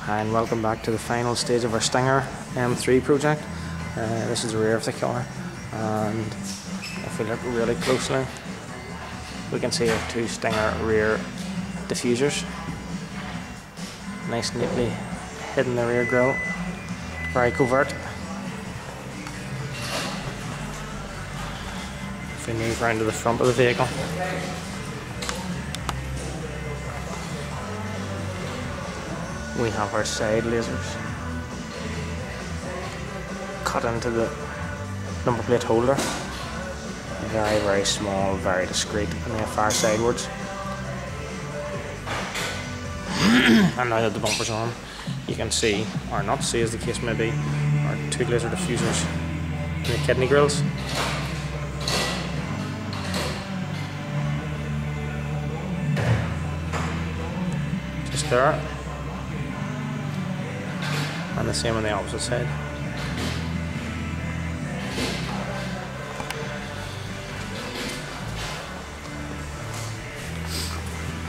And welcome back to the final stage of our Stinger M3 project. This is the rear of the car, and if we look really closely we can see our two Stinger rear diffusers, nice neatly hidden in the rear grille, very covert. If we move around to the front of the vehicle, we have our side lasers cut into the number plate holder. Very, very small, very discreet, and they fire sidewards. And now that the bumper's on, you can see, or not see as the case may be, our two laser diffusers in the kidney grills. Just there. And the same on the opposite side.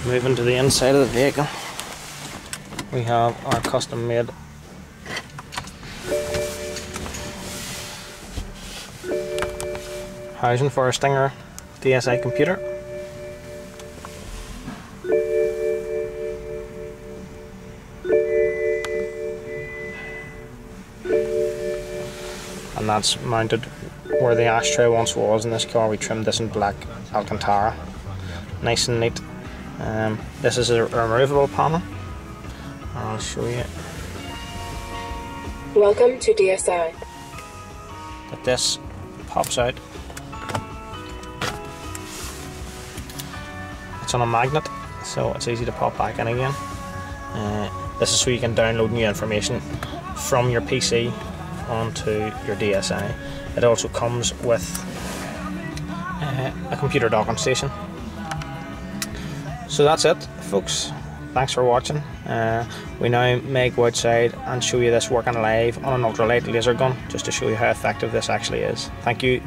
Moving to the inside of the vehicle, we have our custom made housing for our Stinger DSi computer. And that's mounted where the ashtray once was in this car. We trimmed this in black Alcantara, nice and neat. This is a removable panel. I'll show you. Welcome to DSi. That this pops out. It's on a magnet, so it's easy to pop back in again. This is so you can download new information from your PC onto your DSi. It also comes with a computer docking station. So that's it, folks. Thanks for watching. We now may go outside and show you this working live on an ultralight laser gun, just to show you how effective this actually is. Thank you.